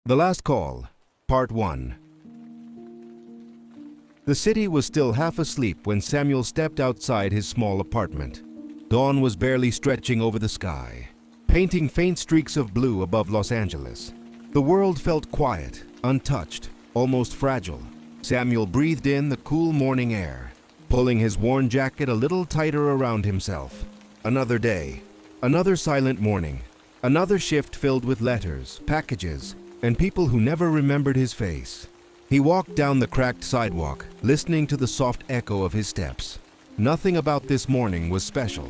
The Last Call, Part 1. The city was still half asleep when Samuel stepped outside his small apartment. Dawn was barely stretching over the sky, painting faint streaks of blue above Los Angeles. The world felt quiet, untouched, almost fragile. Samuel breathed in the cool morning air, pulling his worn jacket a little tighter around himself. Another day, another silent morning, another shift filled with letters, packages, and people who never remembered his face. He walked down the cracked sidewalk, listening to the soft echo of his steps. Nothing about this morning was special.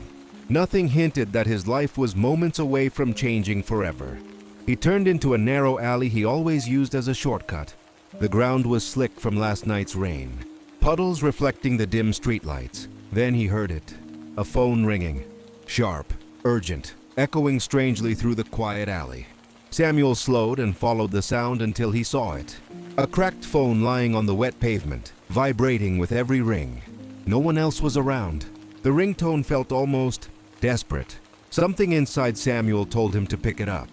Nothing hinted that his life was moments away from changing forever. He turned into a narrow alley he always used as a shortcut. The ground was slick from last night's rain, puddles reflecting the dim streetlights. Then he heard it, a phone ringing, sharp, urgent, echoing strangely through the quiet alley. Samuel slowed and followed the sound until he saw it. A cracked phone lying on the wet pavement, vibrating with every ring. No one else was around. The ringtone felt almost desperate. Something inside Samuel told him to pick it up.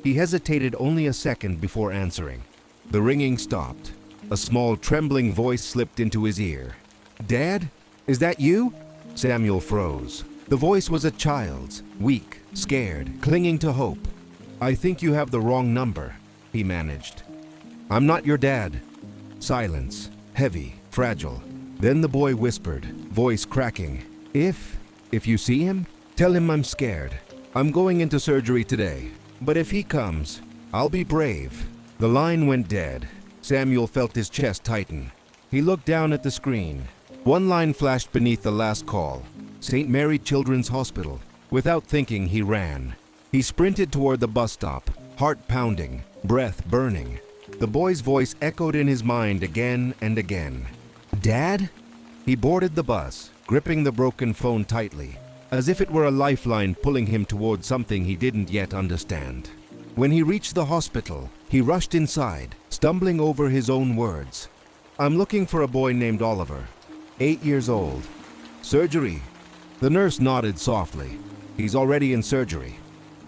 He hesitated only a second before answering. The ringing stopped. A small, trembling voice slipped into his ear. "Dad? Is that you?" Samuel froze. The voice was a child's, weak, scared, clinging to hope. "I think you have the wrong number," he managed. "I'm not your dad." Silence, heavy, fragile. Then the boy whispered, voice cracking, If you see him, tell him I'm scared. I'm going into surgery today, but if he comes, I'll be brave." The line went dead. Samuel felt his chest tighten. He looked down at the screen. One line flashed beneath the last call, St. Mary Children's Hospital. Without thinking, he ran. He sprinted toward the bus stop, heart pounding, breath burning. The boy's voice echoed in his mind again and again. "Dad?" He boarded the bus, gripping the broken phone tightly, as if it were a lifeline pulling him toward something he didn't yet understand. When he reached the hospital, he rushed inside, stumbling over his own words. "I'm looking for a boy named Oliver, 8 years old. Surgery." The nurse nodded softly. "He's already in surgery."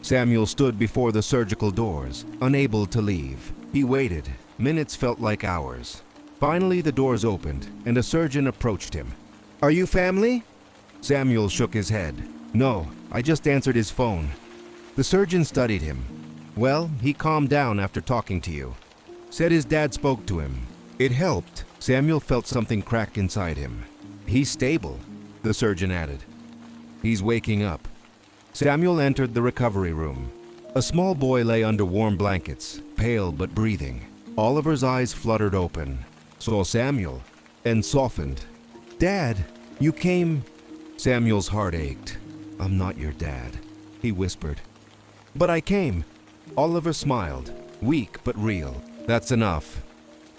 Samuel stood before the surgical doors, unable to leave. He waited. Minutes felt like hours. Finally, the doors opened, and a surgeon approached him. "Are you family?" Samuel shook his head. "No, I just answered his phone." The surgeon studied him. "Well, he calmed down after talking to you. Said his dad spoke to him. It helped." Samuel felt something crack inside him. "He's stable," the surgeon added. "He's waking up." Samuel entered the recovery room. A small boy lay under warm blankets, pale but breathing. Oliver's eyes fluttered open, saw Samuel, and softened. "Dad, you came..." Samuel's heart ached. "I'm not your dad," he whispered. "But I came." Oliver smiled, weak but real. "That's enough."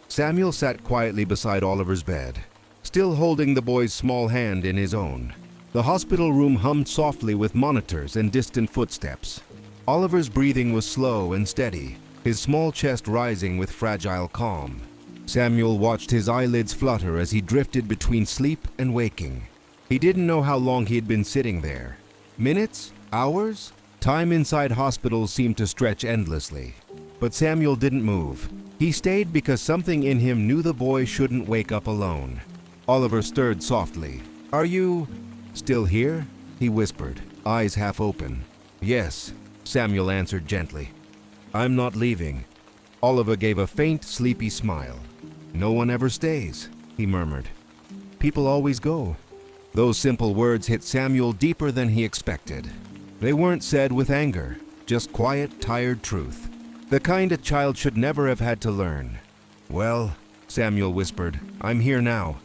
Samuel sat quietly beside Oliver's bed, still holding the boy's small hand in his own. The hospital room hummed softly with monitors and distant footsteps. Oliver's breathing was slow and steady, his small chest rising with fragile calm. Samuel watched his eyelids flutter as he drifted between sleep and waking. He didn't know how long he had been sitting there. Minutes? Hours? Time inside hospitals seemed to stretch endlessly. But Samuel didn't move. He stayed because something in him knew the boy shouldn't wake up alone. Oliver stirred softly. "Are you still here?" he whispered, eyes half open. "Yes," Samuel answered gently. "I'm not leaving." Oliver gave a faint, sleepy smile. "No one ever stays," he murmured. "People always go." Those simple words hit Samuel deeper than he expected. They weren't said with anger, just quiet, tired truth. The kind a child should never have had to learn. "Well," Samuel whispered, "I'm here now."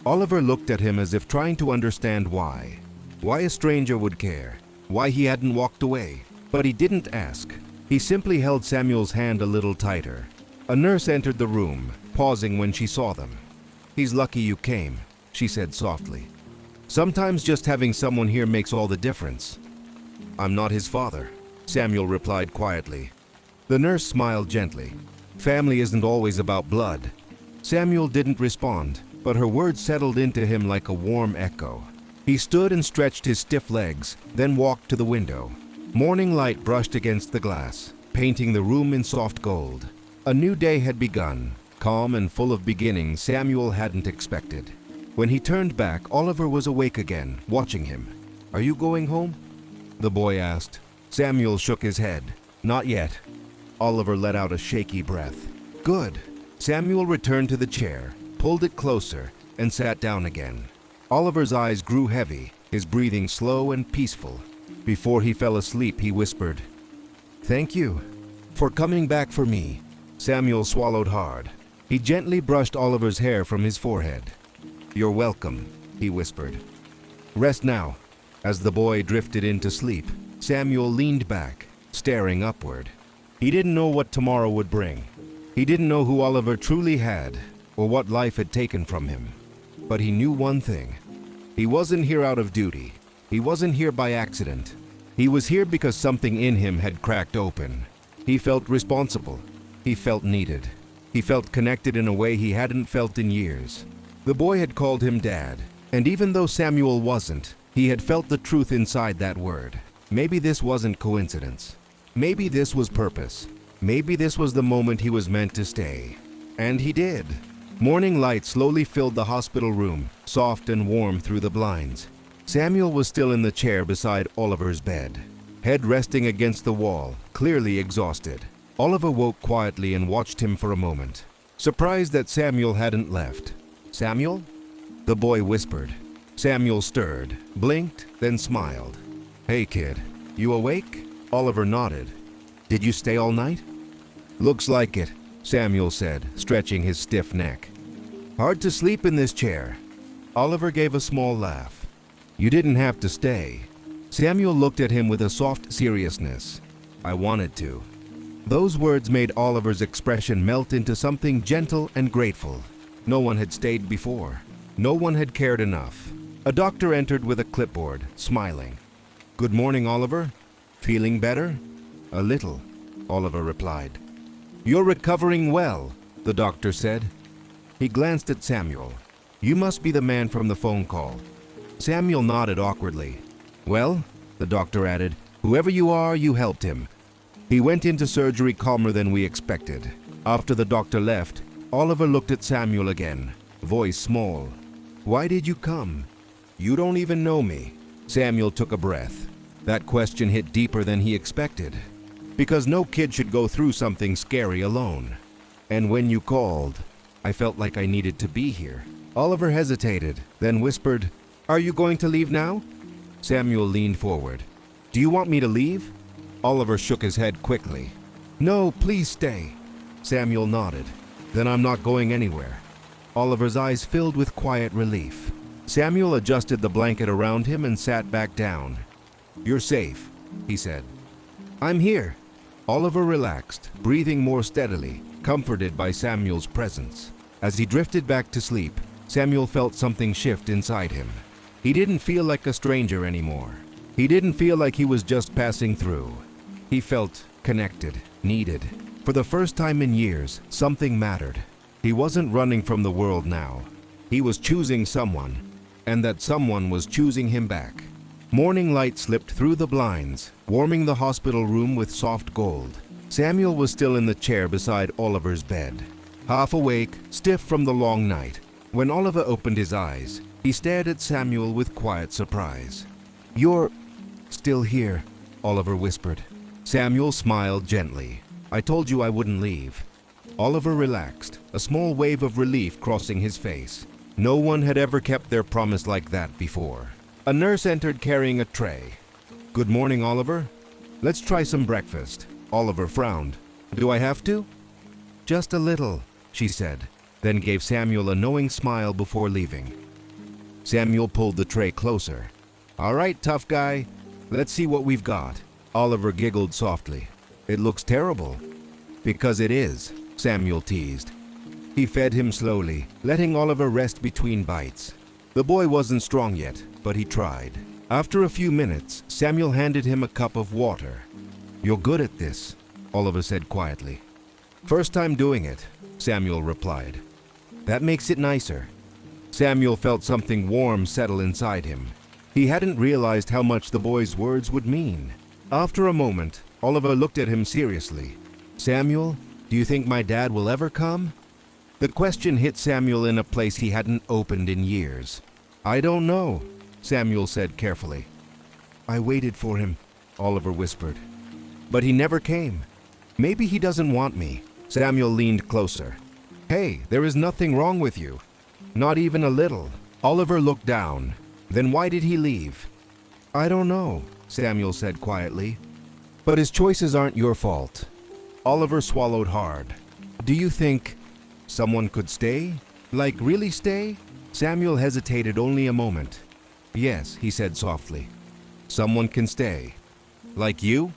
Oliver looked at him as if trying to understand why. Why a stranger would care. Why he hadn't walked away. But he didn't ask. He simply held Samuel's hand a little tighter. A nurse entered the room, pausing when she saw them. "He's lucky you came," she said softly. "Sometimes just having someone here makes all the difference." "I'm not his father," Samuel replied quietly. The nurse smiled gently. "Family isn't always about blood." Samuel didn't respond, but her words settled into him like a warm echo. He stood and stretched his stiff legs, then walked to the window. Morning light brushed against the glass, painting the room in soft gold. A new day had begun, calm and full of beginnings Samuel hadn't expected. When he turned back, Oliver was awake again, watching him. "Are you going home?" the boy asked. Samuel shook his head. "Not yet." Oliver let out a shaky breath. "Good." Samuel returned to the chair, pulled it closer, and sat down again. Oliver's eyes grew heavy, his breathing slow and peaceful. Before he fell asleep, he whispered, "Thank you for coming back for me." Samuel swallowed hard. He gently brushed Oliver's hair from his forehead. "You're welcome," he whispered. "Rest now." As the boy drifted into sleep, Samuel leaned back, staring upward. He didn't know what tomorrow would bring. He didn't know who Oliver truly had, or what life had taken from him. But he knew one thing. He wasn't here out of duty. He wasn't here by accident. He was here because something in him had cracked open. He felt responsible. He felt needed. He felt connected in a way he hadn't felt in years. The boy had called him Dad, and even though Samuel wasn't, he had felt the truth inside that word. Maybe this wasn't coincidence. Maybe this was purpose. Maybe this was the moment he was meant to stay. And he did. Morning light slowly filled the hospital room, soft and warm through the blinds. Samuel was still in the chair beside Oliver's bed, head resting against the wall, clearly exhausted. Oliver woke quietly and watched him for a moment, surprised that Samuel hadn't left. "Samuel?" the boy whispered. Samuel stirred, blinked, then smiled. "Hey kid, you awake?" Oliver nodded. "Did you stay all night?" "Looks like it," Samuel said, stretching his stiff neck. "Hard to sleep in this chair." Oliver gave a small laugh. "You didn't have to stay." Samuel looked at him with a soft seriousness. "I wanted to." Those words made Oliver's expression melt into something gentle and grateful. No one had stayed before. No one had cared enough. A doctor entered with a clipboard, smiling. "Good morning, Oliver. Feeling better?" "A little," Oliver replied. "You're recovering well," the doctor said. He glanced at Samuel. "You must be the man from the phone call." Samuel nodded awkwardly. "Well," the doctor added, "whoever you are, you helped him." He went into surgery calmer than we expected. After the doctor left, Oliver looked at Samuel again, voice small. "Why did you come?" "You don't even know me." Samuel took a breath. That question hit deeper than he expected. Because no kid should go through something scary alone. "And when you called, I felt like I needed to be here." Oliver hesitated, then whispered, "Are you going to leave now?" Samuel leaned forward. "Do you want me to leave?" Oliver shook his head quickly. "No, please stay." Samuel nodded. "Then I'm not going anywhere." Oliver's eyes filled with quiet relief. Samuel adjusted the blanket around him and sat back down. "You're safe," he said. "I'm here." Oliver relaxed, breathing more steadily, comforted by Samuel's presence. As he drifted back to sleep, Samuel felt something shift inside him. He didn't feel like a stranger anymore. He didn't feel like he was just passing through. He felt connected, needed. For the first time in years, something mattered. He wasn't running from the world now. He was choosing someone, and that someone was choosing him back. Morning light slipped through the blinds, warming the hospital room with soft gold. Samuel was still in the chair beside Oliver's bed, half awake, stiff from the long night. When Oliver opened his eyes, he stared at Samuel with quiet surprise. "You're still here," Oliver whispered. Samuel smiled gently. "I told you I wouldn't leave." Oliver relaxed, a small wave of relief crossing his face. No one had ever kept their promise like that before. A nurse entered carrying a tray. "Good morning, Oliver. Let's try some breakfast." Oliver frowned. "Do I have to?" "Just a little," she said, then gave Samuel a knowing smile before leaving. Samuel pulled the tray closer. "All right, tough guy. Let's see what we've got." Oliver giggled softly. "It looks terrible." "Because it is," Samuel teased. He fed him slowly, letting Oliver rest between bites. The boy wasn't strong yet, but he tried. After a few minutes, Samuel handed him a cup of water. "You're good at this," Oliver said quietly. "First time doing it," Samuel replied. "That makes it nicer." Samuel felt something warm settle inside him. He hadn't realized how much the boy's words would mean. After a moment, Oliver looked at him seriously. "Samuel, Do you think my dad will ever come? The question hit Samuel in a place he hadn't opened in years. I don't know, Samuel said carefully. I waited for him, Oliver whispered. But he never came. Maybe he doesn't want me. Samuel leaned closer. Hey, there is nothing wrong with you. Not even a little. Oliver looked down. Then why did he leave? I don't know, Samuel said quietly. But his choices aren't your fault. Oliver swallowed hard. Do you think someone could stay? Like really stay? Samuel hesitated only a moment. Yes, he said softly. Someone can stay. Like you?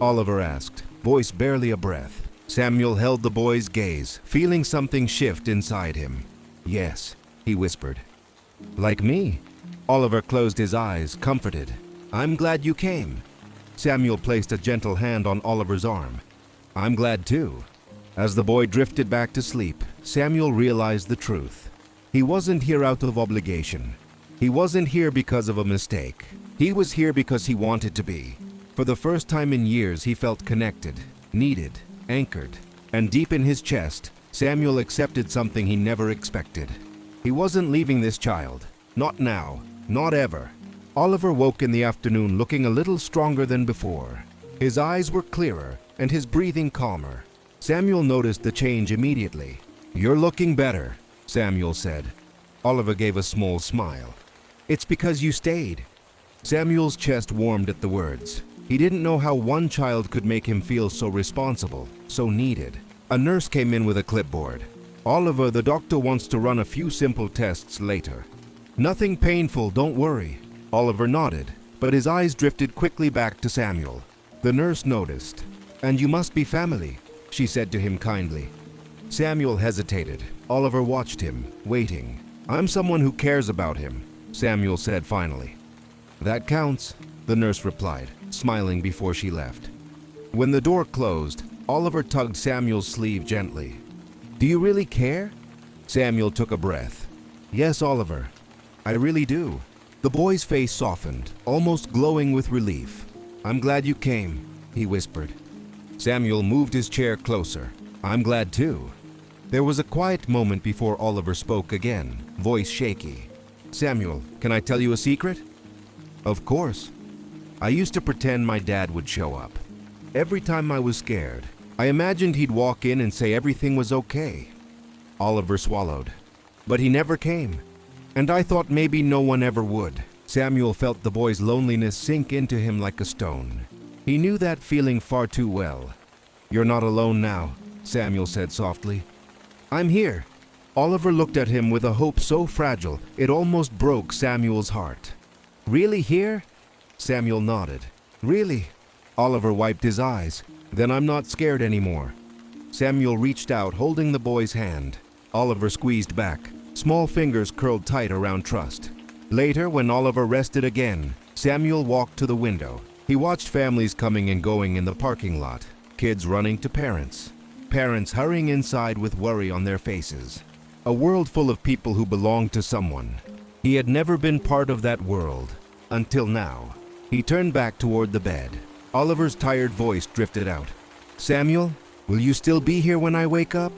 Oliver asked, voice barely a breath. Samuel held the boy's gaze, feeling something shift inside him. Yes, he whispered. Like me? Oliver closed his eyes, comforted. I'm glad you came. Samuel placed a gentle hand on Oliver's arm. I'm glad too. As the boy drifted back to sleep, Samuel realized the truth. He wasn't here out of obligation. He wasn't here because of a mistake. He was here because he wanted to be. For the first time in years, he felt connected, needed, anchored, and deep in his chest, Samuel accepted something he never expected. He wasn't leaving this child. Not now. Not ever. Oliver woke in the afternoon looking a little stronger than before. His eyes were clearer and his breathing calmer. Samuel noticed the change immediately. You're looking better, Samuel said. Oliver gave a small smile. It's because you stayed. Samuel's chest warmed at the words. He didn't know how one child could make him feel so responsible, so needed. A nurse came in with a clipboard. Oliver, the doctor wants to run a few simple tests later. Nothing painful, don't worry. Oliver nodded, but his eyes drifted quickly back to Samuel. The nurse noticed. And you must be family, she said to him kindly. Samuel hesitated. Oliver watched him, waiting. I'm someone who cares about him, Samuel said finally. That counts, the nurse replied, smiling before she left. When the door closed, Oliver tugged Samuel's sleeve gently. Do you really care? Samuel took a breath. Yes, Oliver, I really do. The boy's face softened, almost glowing with relief. I'm glad you came, he whispered. Samuel moved his chair closer. I'm glad too. There was a quiet moment before Oliver spoke again, voice shaky. Samuel, can I tell you a secret? Of course. I used to pretend my dad would show up. Every time I was scared, I imagined he'd walk in and say everything was okay. Oliver swallowed. But he never came. And I thought maybe no one ever would. Samuel felt the boy's loneliness sink into him like a stone. He knew that feeling far too well. You're not alone now, Samuel said softly. I'm here. Oliver looked at him with a hope so fragile it almost broke Samuel's heart. Really here? Samuel nodded. Really? Oliver wiped his eyes. Then I'm not scared anymore. Samuel reached out, holding the boy's hand. Oliver squeezed back. Small fingers curled tight around trust. Later, when Oliver rested again, Samuel walked to the window. He watched families coming and going in the parking lot. Kids running to parents. Parents hurrying inside with worry on their faces. A world full of people who belonged to someone. He had never been part of that world. Until now. He turned back toward the bed. Oliver's tired voice drifted out. Samuel, will you still be here when I wake up?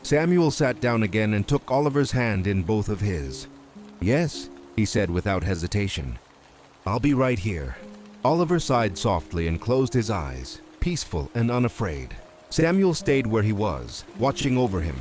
Samuel sat down again and took Oliver's hand in both of his. Yes, he said without hesitation. I'll be right here. Oliver sighed softly and closed his eyes, peaceful and unafraid. Samuel stayed where he was, watching over him.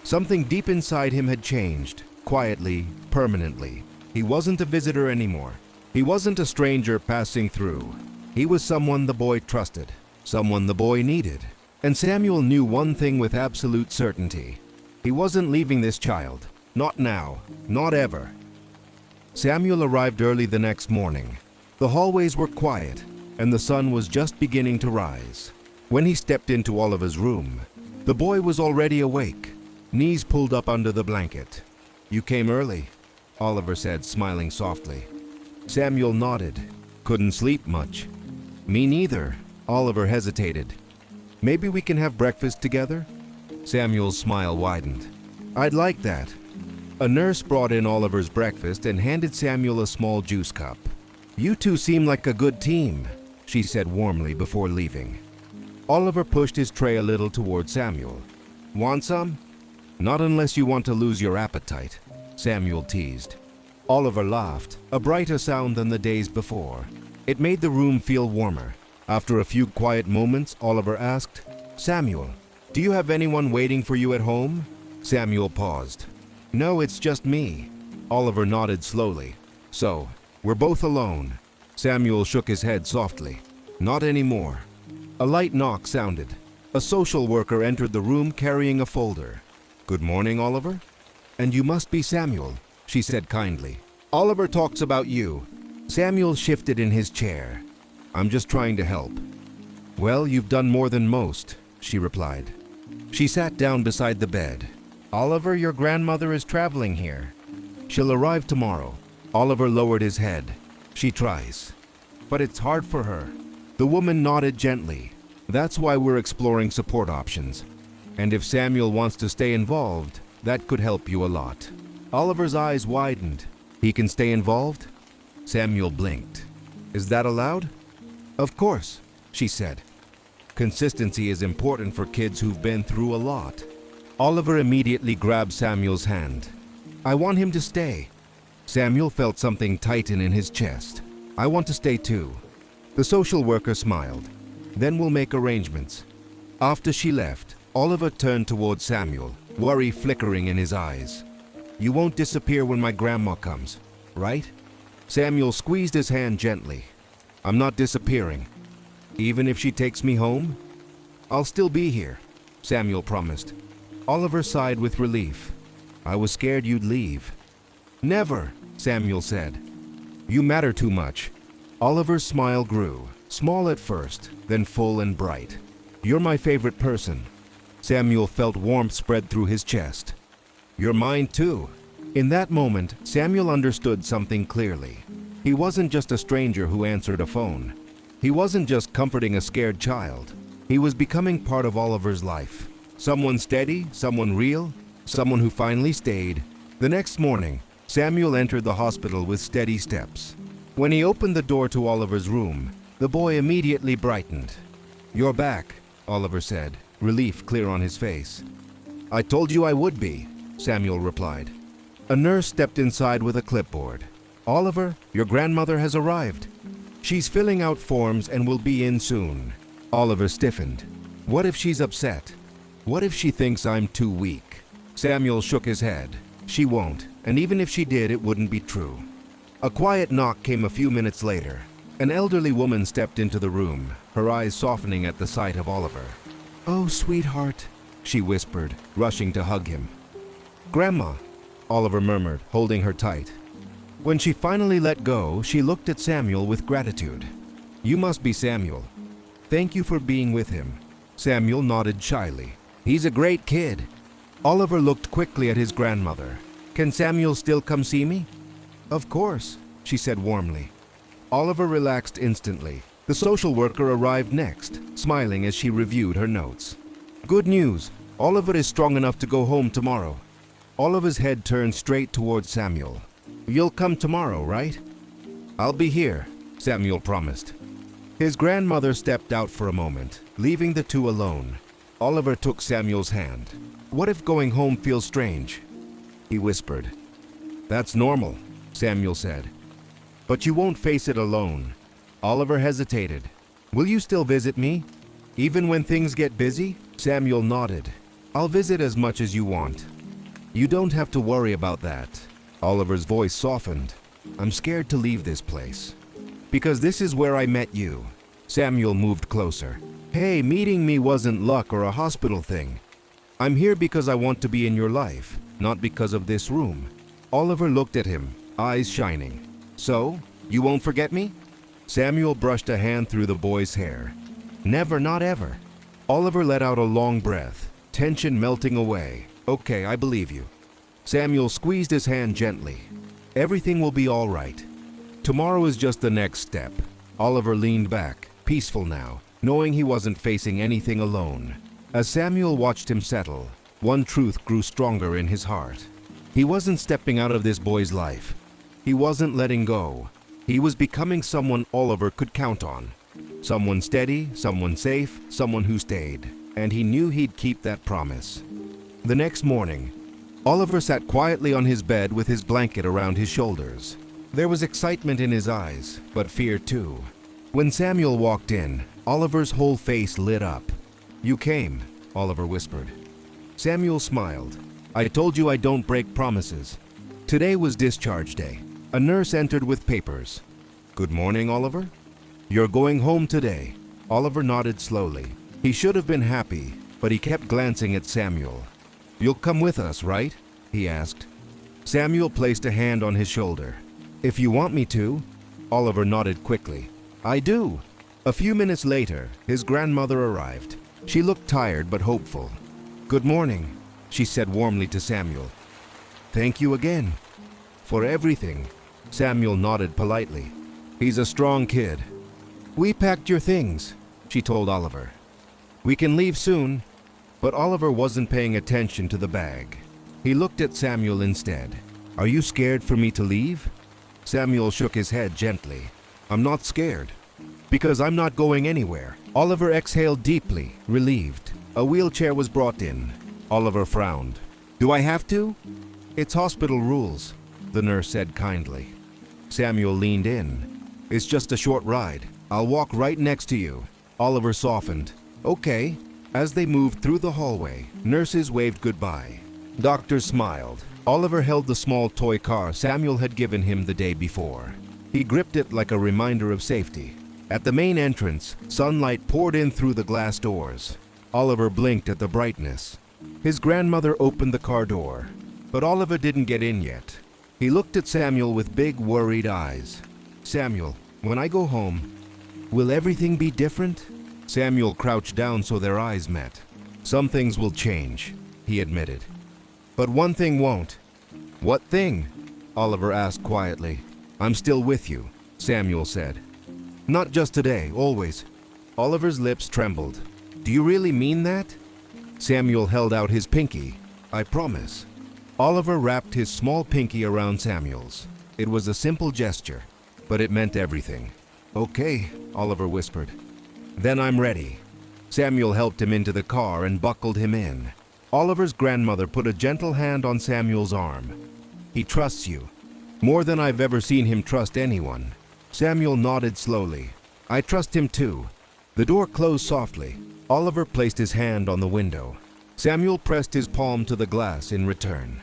Something deep inside him had changed, quietly, permanently. He wasn't a visitor anymore. He wasn't a stranger passing through. He was someone the boy trusted, someone the boy needed. And Samuel knew one thing with absolute certainty. He wasn't leaving this child. Not now. Not ever. Samuel arrived early the next morning. The hallways were quiet, and the sun was just beginning to rise. When he stepped into Oliver's room, the boy was already awake, knees pulled up under the blanket. You came early, Oliver said, smiling softly. Samuel nodded. Couldn't sleep much. Me neither, Oliver hesitated. Maybe we can have breakfast together? Samuel's smile widened. I'd like that. A nurse brought in Oliver's breakfast and handed Samuel a small juice cup. You two seem like a good team, she said warmly before leaving. Oliver pushed his tray a little toward Samuel. Want some? Not unless you want to lose your appetite, Samuel teased. Oliver laughed, a brighter sound than the days before. It made the room feel warmer. After a few quiet moments, Oliver asked, Samuel, do you have anyone waiting for you at home? Samuel paused. No, it's just me. Oliver nodded slowly. So, we're both alone. Samuel shook his head softly. Not anymore. A light knock sounded. A social worker entered the room carrying a folder. Good morning, Oliver. And you must be Samuel, she said kindly. Oliver talks about you. Samuel shifted in his chair. I'm just trying to help. Well, you've done more than most, she replied. She sat down beside the bed. Oliver, your grandmother is traveling here. She'll arrive tomorrow. Oliver lowered his head. She tries. But it's hard for her. The woman nodded gently. That's why we're exploring support options. And if Samuel wants to stay involved, that could help you a lot. Oliver's eyes widened. He can stay involved? Samuel blinked. Is that allowed? Of course, she said. Consistency is important for kids who've been through a lot. Oliver immediately grabbed Samuel's hand. I want him to stay. Samuel felt something tighten in his chest. I want to stay too. The social worker smiled. Then we'll make arrangements. After she left, Oliver turned toward Samuel, worry flickering in his eyes. You won't disappear when my grandma comes, right? Samuel squeezed his hand gently. I'm not disappearing. Even if she takes me home? I'll still be here, Samuel promised. Oliver sighed with relief. I was scared you'd leave. Never, Samuel said. You matter too much. Oliver's smile grew, small at first, then full and bright. You're my favorite person. Samuel felt warmth spread through his chest. You're mine too. In that moment, Samuel understood something clearly. He wasn't just a stranger who answered a phone. He wasn't just comforting a scared child. He was becoming part of Oliver's life. Someone steady, someone real, someone who finally stayed. The next morning, Samuel entered the hospital with steady steps. When he opened the door to Oliver's room, the boy immediately brightened. You're back, Oliver said, relief clear on his face. I told you I would be, Samuel replied. A nurse stepped inside with a clipboard. Oliver, your grandmother has arrived. She's filling out forms and will be in soon. Oliver stiffened. What if she's upset? What if she thinks I'm too weak? Samuel shook his head. She won't, and even if she did, it wouldn't be true. A quiet knock came a few minutes later. An elderly woman stepped into the room, her eyes softening at the sight of Oliver. Oh, sweetheart, she whispered, rushing to hug him. Grandma, Oliver murmured, holding her tight. When she finally let go, she looked at Samuel with gratitude. You must be Samuel. Thank you for being with him. Samuel nodded shyly. He's a great kid. Oliver looked quickly at his grandmother. Can Samuel still come see me? Of course, she said warmly. Oliver relaxed instantly. The social worker arrived next, smiling as she reviewed her notes. Good news. Oliver is strong enough to go home tomorrow. Oliver's head turned straight towards Samuel. You'll come tomorrow, right? I'll be here, Samuel promised. His grandmother stepped out for a moment, leaving the two alone. Oliver took Samuel's hand. What if going home feels strange? He whispered. That's normal, Samuel said. But you won't face it alone. Oliver hesitated. Will you still visit me? Even when things get busy? Samuel nodded. I'll visit as much as you want. You don't have to worry about that. Oliver's voice softened. I'm scared to leave this place. Because this is where I met you. Samuel moved closer. Hey, meeting me wasn't luck or a hospital thing. I'm here because I want to be in your life, not because of this room. Oliver looked at him, eyes shining. So, you won't forget me? Samuel brushed a hand through the boy's hair. Never, not ever. Oliver let out a long breath, tension melting away. Okay, I believe you. Samuel squeezed his hand gently. Everything will be all right. Tomorrow is just the next step. Oliver leaned back, peaceful now, knowing he wasn't facing anything alone. As Samuel watched him settle, one truth grew stronger in his heart. He wasn't stepping out of this boy's life. He wasn't letting go. He was becoming someone Oliver could count on. Someone steady, someone safe, someone who stayed. And he knew he'd keep that promise. The next morning, Oliver sat quietly on his bed with his blanket around his shoulders. There was excitement in his eyes, but fear too. When Samuel walked in, Oliver's whole face lit up. "You came," Oliver whispered. Samuel smiled. "I told you I don't break promises." Today was discharge day. A nurse entered with papers. "Good morning, Oliver. You're going home today." Oliver nodded slowly. He should have been happy, but he kept glancing at Samuel. "You'll come with us, right?" he asked. Samuel placed a hand on his shoulder. "If you want me to." Oliver nodded quickly. "I do." A few minutes later, his grandmother arrived. She looked tired but hopeful. "Good morning," she said warmly to Samuel. "Thank you again." "For everything." Samuel nodded politely. "He's a strong kid." "We packed your things," she told Oliver. "We can leave soon." But Oliver wasn't paying attention to the bag. He looked at Samuel instead. "Are you scared for me to leave?" Samuel shook his head gently. "I'm not scared, because I'm not going anywhere." Oliver exhaled deeply, relieved. A wheelchair was brought in. Oliver frowned. "Do I have to?" "It's hospital rules," the nurse said kindly. Samuel leaned in. "It's just a short ride. I'll walk right next to you." Oliver softened. "Okay." As they moved through the hallway, nurses waved goodbye. Doctors smiled. Oliver held the small toy car Samuel had given him the day before. He gripped it like a reminder of safety. At the main entrance, sunlight poured in through the glass doors. Oliver blinked at the brightness. His grandmother opened the car door, but Oliver didn't get in yet. He looked at Samuel with big, worried eyes. "Samuel, when I go home, will everything be different?" Samuel crouched down so their eyes met. "Some things will change," he admitted. "But one thing won't." "What thing?" Oliver asked quietly. "I'm still with you," Samuel said. "Not just today, always." Oliver's lips trembled. "Do you really mean that?" Samuel held out his pinky. "I promise." Oliver wrapped his small pinky around Samuel's. It was a simple gesture, but it meant everything. "Okay," Oliver whispered. "Then I'm ready." Samuel helped him into the car and buckled him in. Oliver's grandmother put a gentle hand on Samuel's arm. "He trusts you, more than I've ever seen him trust anyone." Samuel nodded slowly. "I trust him too." The door closed softly. Oliver placed his hand on the window. Samuel pressed his palm to the glass in return.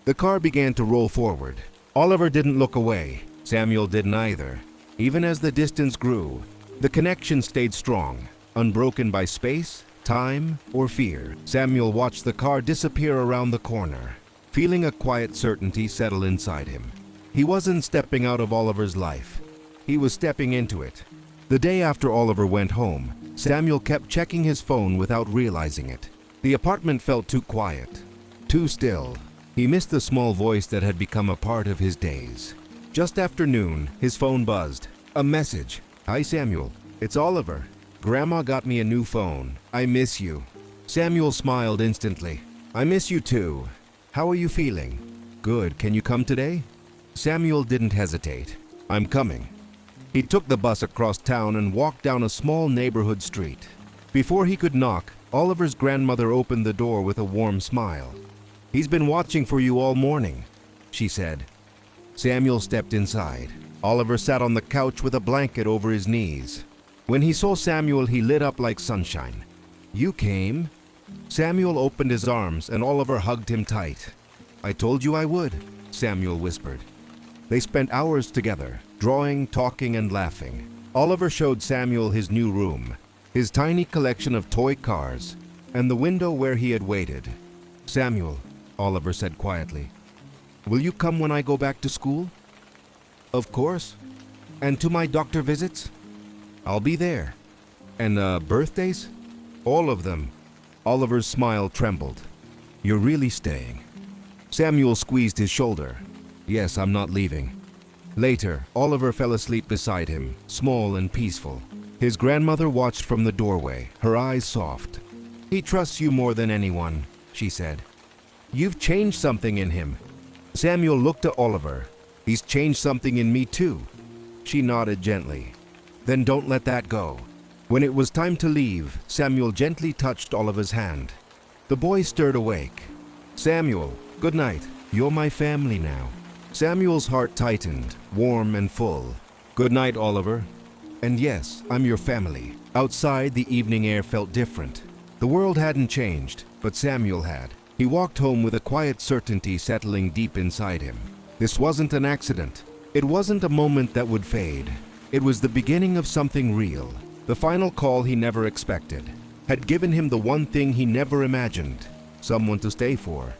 The car began to roll forward. Oliver didn't look away. Samuel didn't either. Even as the distance grew, the connection stayed strong, unbroken by space, time, or fear. Samuel watched the car disappear around the corner, feeling a quiet certainty settle inside him. He wasn't stepping out of Oliver's life. He was stepping into it. The day after Oliver went home, Samuel kept checking his phone without realizing it. The apartment felt too quiet, too still. He missed the small voice that had become a part of his days. Just after noon, his phone buzzed. A message. "Hi, Samuel. It's Oliver. Grandma got me a new phone. I miss you." Samuel smiled instantly. "I miss you too. How are you feeling?" "Good. Can you come today?" Samuel didn't hesitate. "I'm coming." He took the bus across town and walked down a small neighborhood street. Before he could knock, Oliver's grandmother opened the door with a warm smile. "He's been watching for you all morning," she said. Samuel stepped inside. Oliver sat on the couch with a blanket over his knees. When he saw Samuel, he lit up like sunshine. "You came?" Samuel opened his arms and Oliver hugged him tight. "I told you I would," Samuel whispered. They spent hours together, drawing, talking, and laughing. Oliver showed Samuel his new room, his tiny collection of toy cars, and the window where he had waited. "Samuel," Oliver said quietly, "will you come when I go back to school?" "Of course." "And to my doctor visits?" "I'll be there." "And birthdays?" "All of them." Oliver's smile trembled. "You're really staying?" Samuel squeezed his shoulder. "Yes, I'm not leaving." Later, Oliver fell asleep beside him, small and peaceful. His grandmother watched from the doorway, her eyes soft. "He trusts you more than anyone," she said. "You've changed something in him." Samuel looked at Oliver. "He's changed something in me too." She nodded gently. "Then don't let that go." When it was time to leave, Samuel gently touched Oliver's hand. The boy stirred awake. Samuel, good night. You're my family now. Samuel's heart tightened, warm and full. Good night, Oliver. And yes, I'm your family. Outside, the evening air felt different. The world hadn't changed, but Samuel had. He walked home with a quiet certainty settling deep inside him. This wasn't an accident. It wasn't a moment that would fade. It was the beginning of something real. The final call he never expected had given him the one thing he never imagined, someone to stay for.